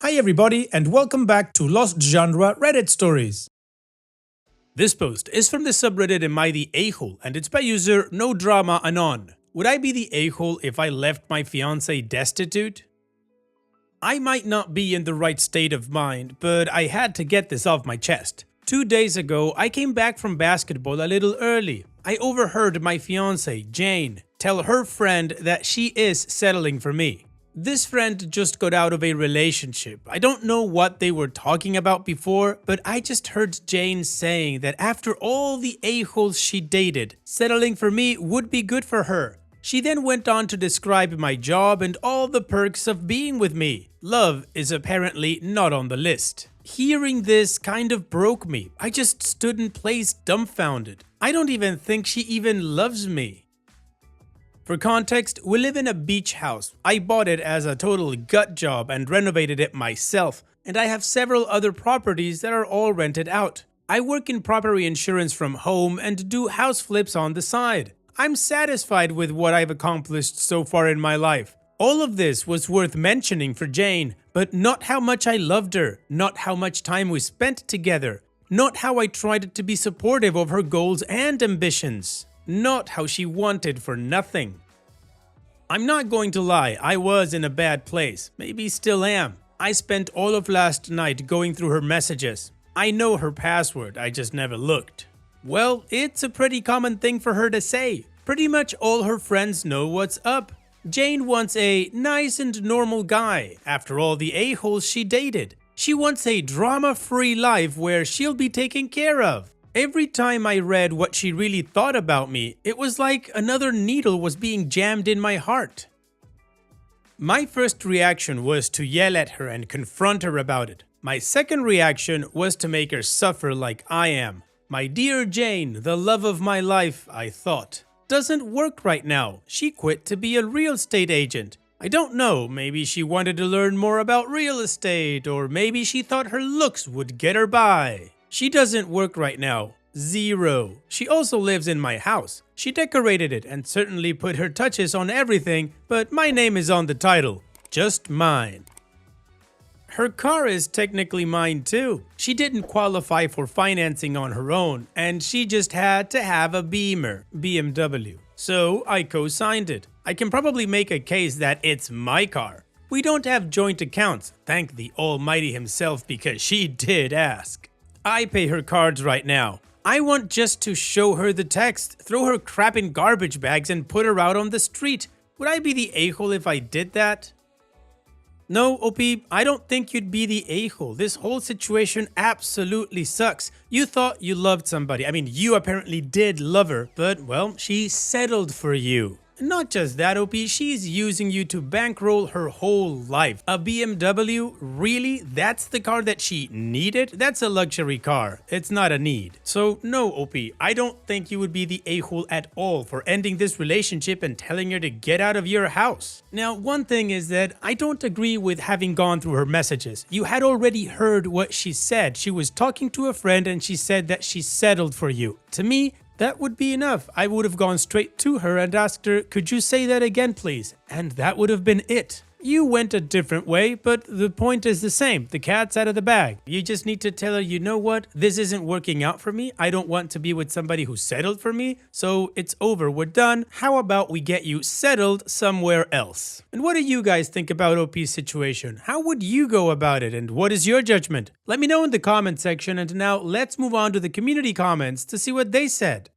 Hi everybody and welcome back to Lost Genre Reddit Stories. This post is from the subreddit Am I the A-hole and it's by user No Drama Anon. Would I be the a-hole if I left my fiance destitute? I might not be in the right state of mind, but I had to get this off my chest. 2 days ago, I came back from basketball a little early. I overheard my fiance, Jane, tell her friend that she is settling for me. This friend just got out of a relationship. I don't know what they were talking about before, but I just heard Jane saying that after all the a-holes she dated, settling for me would be good for her. She then went on to describe my job and all the perks of being with me. Love is apparently not on the list. Hearing this kind of broke me. I just stood in place dumbfounded. I don't even think she even loves me. For context, we live in a beach house. I bought it as a total gut job and renovated it myself, and I have several other properties that are all rented out. I work in property insurance from home and do house flips on the side. I'm satisfied with what I've accomplished so far in my life. All of this was worth mentioning for Jane, but not how much I loved her, not how much time we spent together, not how I tried to be supportive of her goals and ambitions. Not how she wanted for nothing. I'm not going to lie, I was in a bad place, maybe still am. I spent all of last night going through her messages. I know her password, I just never looked. Well, it's a pretty common thing for her to say. Pretty much all her friends know what's up. Jane wants a nice and normal guy after all the a-holes she dated. She wants a drama-free life where she'll be taken care of. Every time I read what she really thought about me, it was like another needle was being jammed in my heart. My first reaction was to yell at her and confront her about it. My second reaction was to make her suffer like I am. My dear Jane, the love of my life, I thought. Doesn't work right now. She quit to be a real estate agent. I don't know, maybe she wanted to learn more about real estate, or maybe she thought her looks would get her by. She doesn't work right now. Zero. She also lives in my house. She decorated it and certainly put her touches on everything, but my name is on the title. Just mine. Her car is technically mine too. She didn't qualify for financing on her own, and she just had to have a Beamer, BMW. So I co-signed it. I can probably make a case that it's my car. We don't have joint accounts, thank the Almighty himself, because she did ask. I pay her cards right now. I want just to show her the text, throw her crap in garbage bags and put her out on the street. Would I be the a-hole if I did that? No, OP, I don't think you'd be the a-hole. This whole situation absolutely sucks. You thought you loved somebody. I mean, you apparently did love her, but well, she settled for you. Not just that, OP, she's using you to bankroll her whole life. A BMW? Really? That's the car that she needed? That's a luxury car. It's not a need. So no, OP, I don't think you would be the a-hole at all for ending this relationship and telling her to get out of your house. Now, one thing is that I don't agree with having gone through her messages. You had already heard what she said. She was talking to a friend and she said that she settled for you. To me, that would be enough. I would have gone straight to her and asked her, could you say that again please? And that would have been it. You went a different way, but the point is the same. The cat's out of the bag. You just need to tell her, you know what? This isn't working out for me. I don't want to be with somebody who settled for me. So it's over. We're done. How about we get you settled somewhere else? And what do you guys think about OP's situation? How would you go about it? And what is your judgment? Let me know in the comment section. And now let's move on to the community comments to see what they said.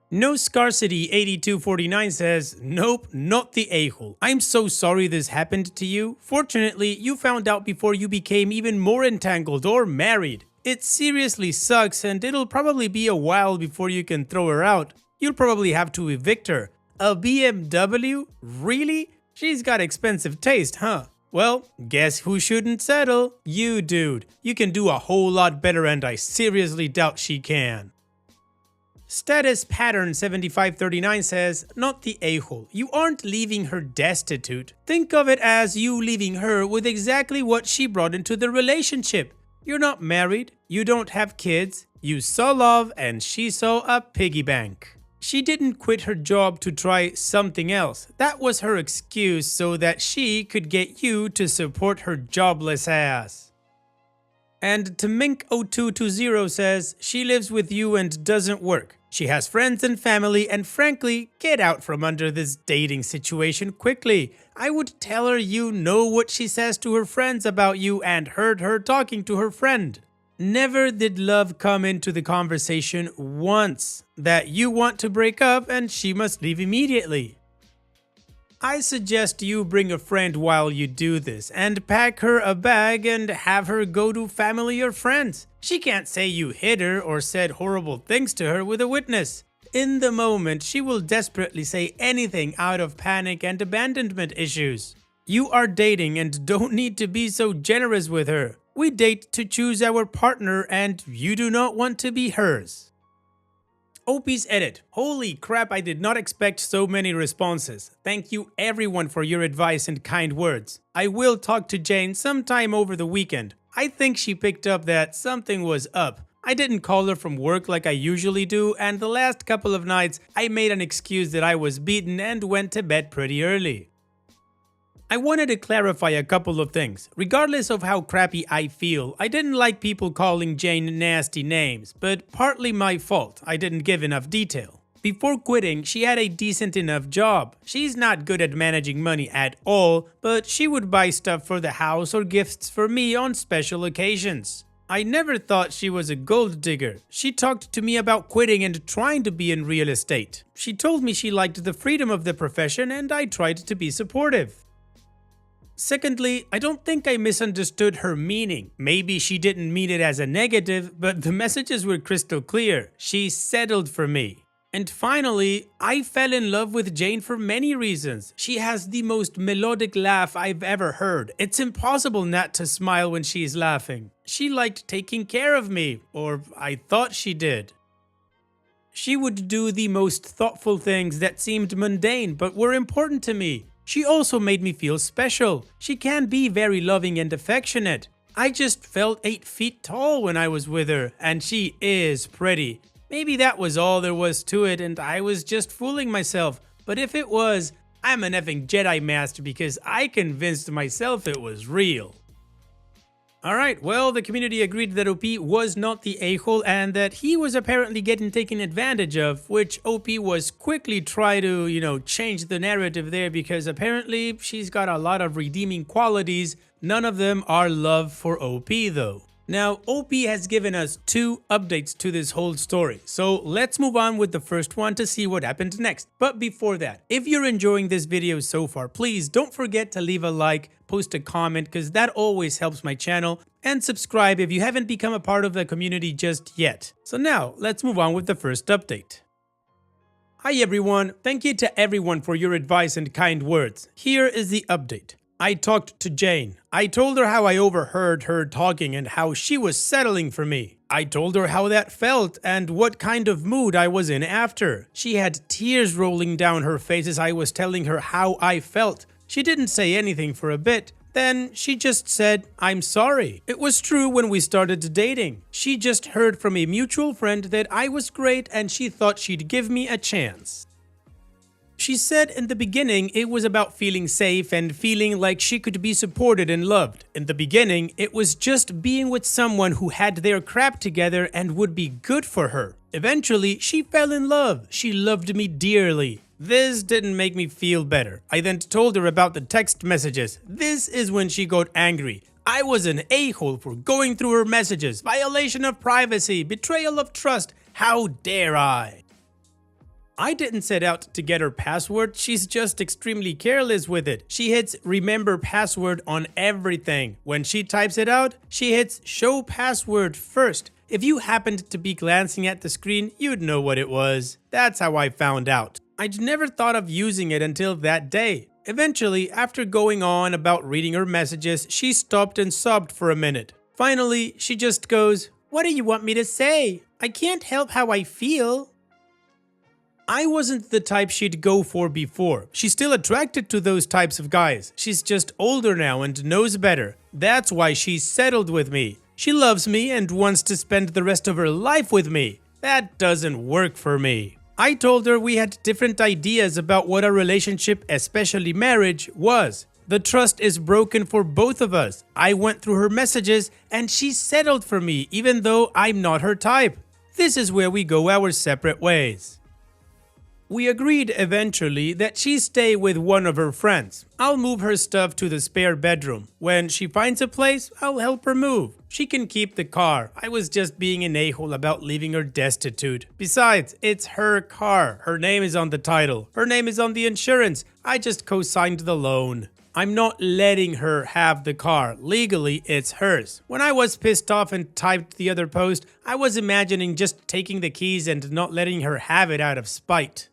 No Scarcity 8249 says, nope, not the a-hole. I'm so sorry this happened to you. Fortunately, you found out before you became even more entangled or married. It seriously sucks and it'll probably be a while before you can throw her out. You'll probably have to evict her. A BMW? Really? She's got expensive taste, huh? Well, guess who shouldn't settle? You, dude. You can do a whole lot better and I seriously doubt she can. Status Pattern 7539 says, not the a-hole. You aren't leaving her destitute. Think of it as you leaving her with exactly what she brought into the relationship. You're not married, you don't have kids, you saw love and she saw a piggy bank. She didn't quit her job to try something else. That was her excuse so that she could get you to support her jobless ass. And Tamink0220 says, she lives with you and doesn't work. She has friends and family, and frankly, get out from under this dating situation quickly. I would tell her you know what she says to her friends about you and heard her talking to her friend. Never did love come into the conversation once that you want to break up and she must leave immediately. I suggest you bring a friend while you do this and pack her a bag and have her go to family or friends. She can't say you hit her or said horrible things to her with a witness. In the moment, she will desperately say anything out of panic and abandonment issues. You are dating and don't need to be so generous with her. We date to choose our partner and you do not want to be hers. OP's edit. Holy crap, I did not expect so many responses. Thank you everyone for your advice and kind words. I will talk to Jane sometime over the weekend. I think she picked up that something was up. I didn't call her from work like I usually do, and the last couple of nights I made an excuse that I was beaten and went to bed pretty early. I wanted to clarify a couple of things. Regardless of how crappy I feel, I didn't like people calling Jane nasty names, but partly my fault. I didn't give enough detail. Before quitting, she had a decent enough job. She's not good at managing money at all, but she would buy stuff for the house or gifts for me on special occasions. I never thought she was a gold digger. She talked to me about quitting and trying to be in real estate. She told me she liked the freedom of the profession and I tried to be supportive. Secondly, I don't think I misunderstood her meaning. Maybe she didn't mean it as a negative, but the messages were crystal clear. She settled for me. And finally, I fell in love with Jane for many reasons. She has the most melodic laugh I've ever heard. It's impossible not to smile when she's laughing. She liked taking care of me, or I thought she did. She would do the most thoughtful things that seemed mundane but were important to me. She also made me feel special. She can be very loving and affectionate. I just felt 8 feet tall when I was with her, and she is pretty. Maybe that was all there was to it and I was just fooling myself, but if it was, I'm an effing Jedi Master because I convinced myself it was real. Alright, well, the community agreed that OP was not the a-hole and that he was apparently getting taken advantage of, which OP was quickly try to, change the narrative there because apparently she's got a lot of redeeming qualities. None of them are love for OP though. Now, OP has given us 2 updates to this whole story, so let's move on with the first one to see what happened next. But before that, if you're enjoying this video so far, please don't forget to leave a like, post a comment because that always helps my channel, and subscribe if you haven't become a part of the community just yet. So now, let's move on with the first update. Hi everyone, thank you to everyone for your advice and kind words. Here is the update. I talked to Jane. I told her how I overheard her talking and how she was settling for me. I told her how that felt and what kind of mood I was in after. She had tears rolling down her face as I was telling her how I felt. She didn't say anything for a bit. Then she just said, "I'm sorry." It was true when we started dating. She just heard from a mutual friend that I was great and she thought she'd give me a chance. She said in the beginning it was about feeling safe and feeling like she could be supported and loved. In the beginning, it was just being with someone who had their crap together and would be good for her. Eventually, she fell in love. She loved me dearly. This didn't make me feel better. I then told her about the text messages. This is when she got angry. I was an a-hole for going through her messages. Violation of privacy, betrayal of trust. How dare I? I didn't set out to get her password, she's just extremely careless with it. She hits remember password on everything. When she types it out, she hits show password first. If you happened to be glancing at the screen, you'd know what it was. That's how I found out. I'd never thought of using it until that day. Eventually, after going on about reading her messages, she stopped and sobbed for a minute. Finally, she just goes, "What do you want me to say? I can't help how I feel." I wasn't the type she'd go for before. She's still attracted to those types of guys. She's just older now and knows better. That's why she settled with me. She loves me and wants to spend the rest of her life with me. That doesn't work for me. I told her we had different ideas about what a relationship, especially marriage, was. The trust is broken for both of us. I went through her messages and she settled for me even though I'm not her type. This is where we go our separate ways. We agreed eventually that she stay with one of her friends. I'll move her stuff to the spare bedroom. When she finds a place, I'll help her move. She can keep the car. I was just being an a-hole about leaving her destitute. Besides, it's her car. Her name is on the title. Her name is on the insurance. I just co-signed the loan. I'm not letting her have the car. Legally, it's hers. When I was pissed off and typed the other post, I was imagining just taking the keys and not letting her have it out of spite.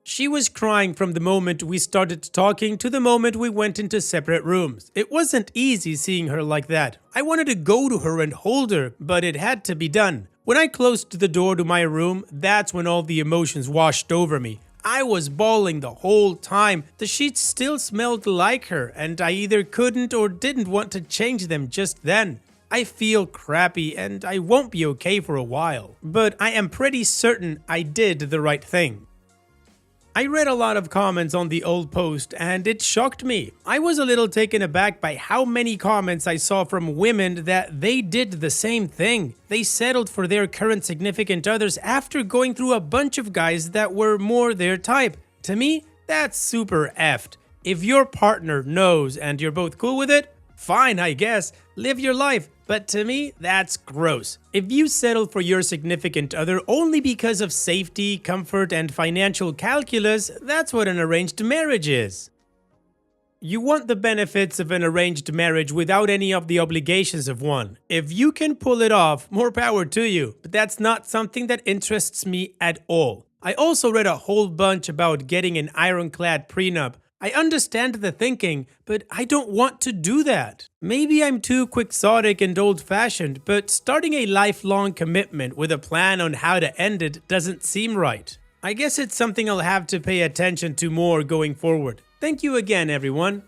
She was crying from the moment we started talking to the moment we went into separate rooms. It wasn't easy seeing her like that. I wanted to go to her and hold her, but it had to be done. When I closed the door to my room, that's when all the emotions washed over me. I was bawling the whole time. The sheets still smelled like her, and I either couldn't or didn't want to change them just then. I feel crappy and I won't be okay for a while, but I am pretty certain I did the right thing. I read a lot of comments on the old post and it shocked me. I was a little taken aback by how many comments I saw from women that they did the same thing. They settled for their current significant others after going through a bunch of guys that were more their type. To me, that's super effed. If your partner knows and you're both cool with it, fine, I guess. Live your life. But to me, that's gross. If you settle for your significant other only because of safety, comfort, and financial calculus, that's what an arranged marriage is. You want the benefits of an arranged marriage without any of the obligations of one. If you can pull it off, more power to you. But that's not something that interests me at all. I also read a whole bunch about getting an ironclad prenup. I understand the thinking, but I don't want to do that. Maybe I'm too quixotic and old-fashioned, but starting a lifelong commitment with a plan on how to end it doesn't seem right. I guess it's something I'll have to pay attention to more going forward. Thank you again, everyone.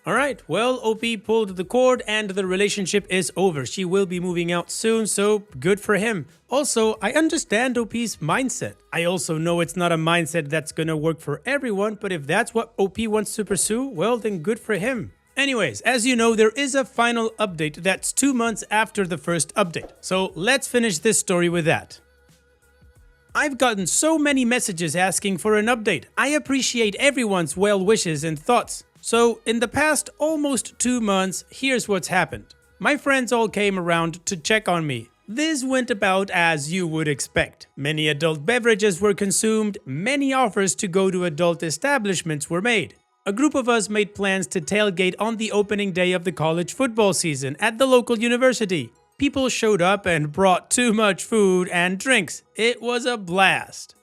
Alright, well, OP pulled the cord and the relationship is over. She will be moving out soon, so good for him. Also, I understand OP's mindset. I also know it's not a mindset that's gonna work for everyone, but if that's what OP wants to pursue, well, then good for him. Anyways, as you know, there is a final update that's 2 months after the first update. So let's finish this story with that. I've gotten so many messages asking for an update. I appreciate everyone's well wishes and thoughts. So, in the past almost 2 months, here's what's happened. My friends all came around to check on me. This went about as you would expect. Many adult beverages were consumed, many offers to go to adult establishments were made. A group of us made plans to tailgate on the opening day of the college football season at the local university. People showed up and brought too much food and drinks. It was a blast.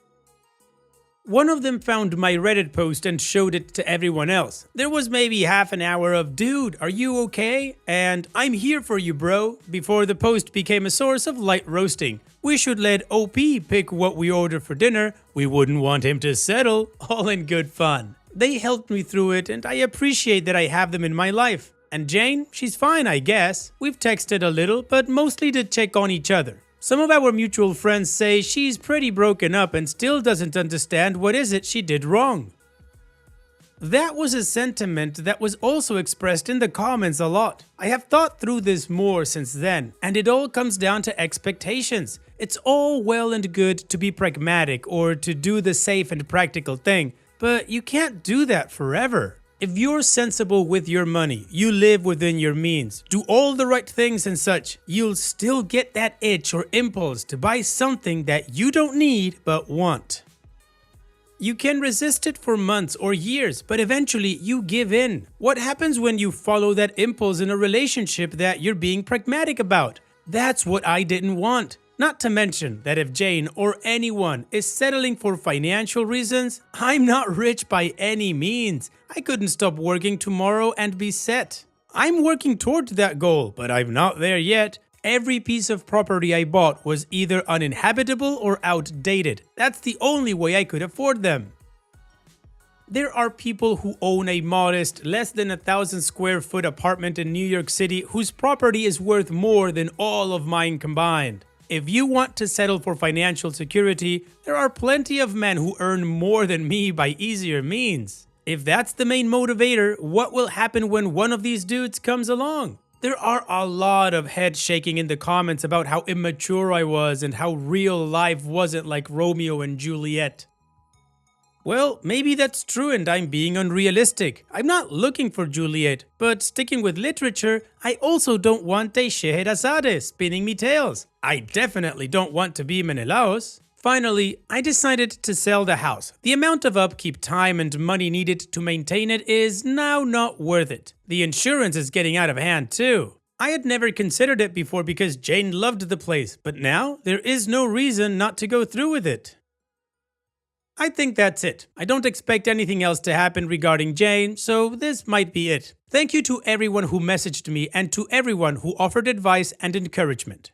One of them found my Reddit post and showed it to everyone else. There was maybe half an hour of, "Dude, are you okay?" and "I'm here for you, bro," before the post became a source of light roasting. "We should let OP pick what we order for dinner. We wouldn't want him to settle." All in good fun. They helped me through it and I appreciate that I have them in my life. And Jane, she's fine, I guess. We've texted a little, but mostly to check on each other. Some of our mutual friends say she's pretty broken up and still doesn't understand what is it she did wrong. That was a sentiment that was also expressed in the comments a lot. I have thought through this more since then, and it all comes down to expectations. It's all well and good to be pragmatic or to do the safe and practical thing, but you can't do that forever. If you're sensible with your money, you live within your means, do all the right things and such, you'll still get that itch or impulse to buy something that you don't need but want. You can resist it for months or years, but eventually you give in. What happens when you follow that impulse in a relationship that you're being pragmatic about? That's what I didn't want. Not to mention that if Jane or anyone is settling for financial reasons, I'm not rich by any means. I couldn't stop working tomorrow and be set. I'm working towards that goal, but I'm not there yet. Every piece of property I bought was either uninhabitable or outdated. That's the only way I could afford them. There are people who own a modest, less than 1,000 square foot apartment in New York City whose property is worth more than all of mine combined. If you want to settle for financial security, there are plenty of men who earn more than me by easier means. If that's the main motivator, what will happen when one of these dudes comes along? There are a lot of head shaking in the comments about how immature I was and how real life wasn't like Romeo and Juliet. Well, maybe that's true and I'm being unrealistic. I'm not looking for Juliet, but sticking with literature, I also don't want a Scheherazade spinning me tales. I definitely don't want to be Menelaus. Finally, I decided to sell the house. The amount of upkeep time and money needed to maintain it is now not worth it. The insurance is getting out of hand too. I had never considered it before because Jane loved the place, but now there is no reason not to go through with it. I think that's it. I don't expect anything else to happen regarding Jane, so this might be it. Thank you to everyone who messaged me and to everyone who offered advice and encouragement.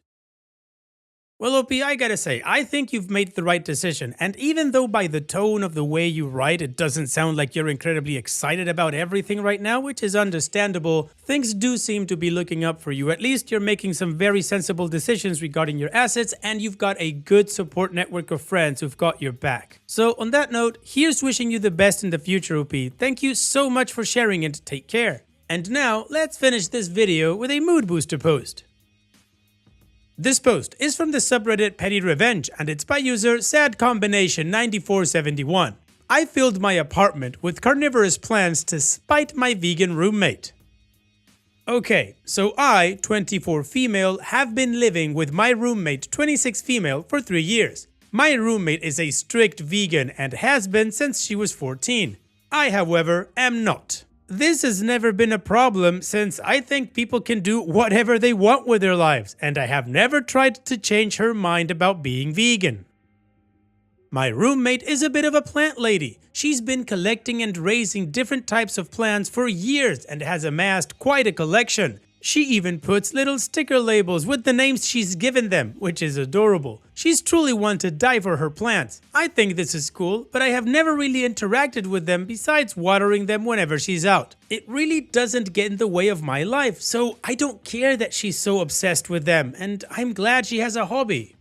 Well, OP, I gotta say, I think you've made the right decision, and even though by the tone of the way you write it doesn't sound like you're incredibly excited about everything right now, which is understandable, things do seem to be looking up for you. At least you're making some very sensible decisions regarding your assets, and you've got a good support network of friends who've got your back. So on that note, here's wishing you the best in the future, OP. Thank you so much for sharing and take care. And now, let's finish this video with a mood booster post. This post is from the subreddit Petty Revenge and it's by user SadCombination9471. I filled my apartment with carnivorous plants to spite my vegan roommate. Okay, so I, 24 female, have been living with my roommate, 26 female, for 3 years. My roommate is a strict vegan and has been since she was 14. I, however, am not. This has never been a problem since I think people can do whatever they want with their lives, and I have never tried to change her mind about being vegan. My roommate is a bit of a plant lady. She's been collecting and raising different types of plants for years and has amassed quite a collection. She even puts little sticker labels with the names she's given them, which is adorable. She's truly one to die for her plants. I think this is cool, but I have never really interacted with them besides watering them whenever she's out. It really doesn't get in the way of my life, so I don't care that she's so obsessed with them, and I'm glad she has a hobby.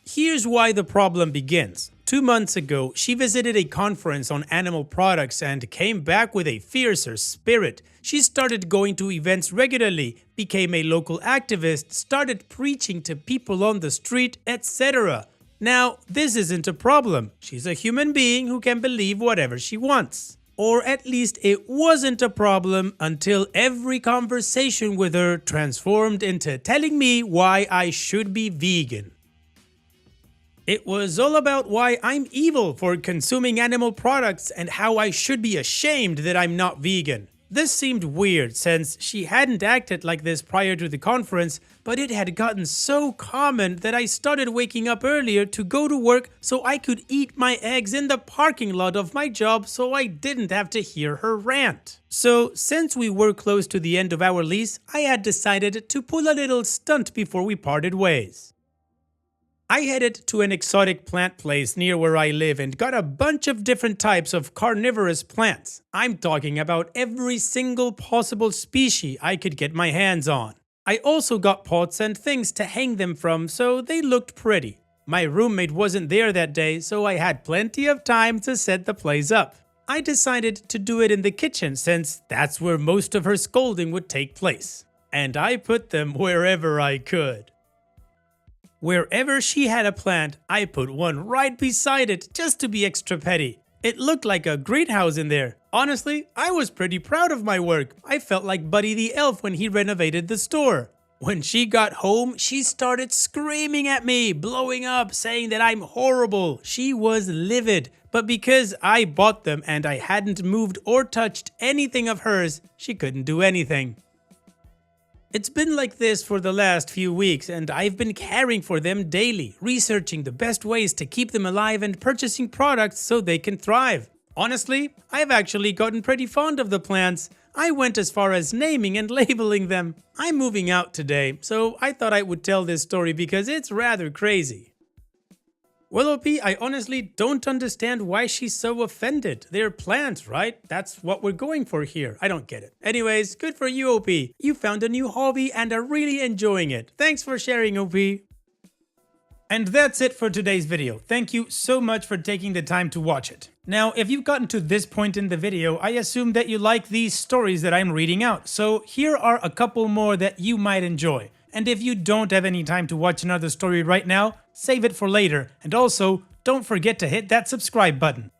Here's why the problem begins. 2 months ago, she visited a conference on animal products and came back with a fiercer spirit. She started going to events regularly, became a local activist, started preaching to people on the street, etc. Now, this isn't a problem. She's a human being who can believe whatever she wants. Or at least it wasn't a problem until every conversation with her transformed into telling me why I should be vegan. It was all about why I'm evil for consuming animal products and how I should be ashamed that I'm not vegan. This seemed weird since she hadn't acted like this prior to the conference, but it had gotten so common that I started waking up earlier to go to work so I could eat my eggs in the parking lot of my job so I didn't have to hear her rant. So since we were close to the end of our lease, I had decided to pull a little stunt before we parted ways. I headed to an exotic plant place near where I live and got a bunch of different types of carnivorous plants. I'm talking about every single possible species I could get my hands on. I also got pots and things to hang them from so they looked pretty. My roommate wasn't there that day, so I had plenty of time to set the place up. I decided to do it in the kitchen since that's where most of her scolding would take place. And I put them wherever I could. Wherever she had a plant, I put one right beside it just to be extra petty. It looked like a greenhouse in there. Honestly, I was pretty proud of my work. I felt like Buddy the Elf when he renovated the store. When she got home, she started screaming at me, blowing up, saying that I'm horrible. She was livid, but because I bought them and I hadn't moved or touched anything of hers, she couldn't do anything. It's been like this for the last few weeks and I've been caring for them daily, researching the best ways to keep them alive and purchasing products so they can thrive. Honestly, I've actually gotten pretty fond of the plants. I went as far as naming and labeling them. I'm moving out today, so I thought I would tell this story because it's rather crazy. Well, OP, I honestly don't understand why she's so offended. They're plants, right? That's what we're going for here. I don't get it. Anyways, good for you, OP. You found a new hobby and are really enjoying it. Thanks for sharing, OP. And that's it for today's video. Thank you so much for taking the time to watch it. Now, if you've gotten to this point in the video, I assume that you like these stories that I'm reading out, so here are a couple more that you might enjoy. And if you don't have any time to watch another story right now, save it for later, and also, don't forget to hit that subscribe button.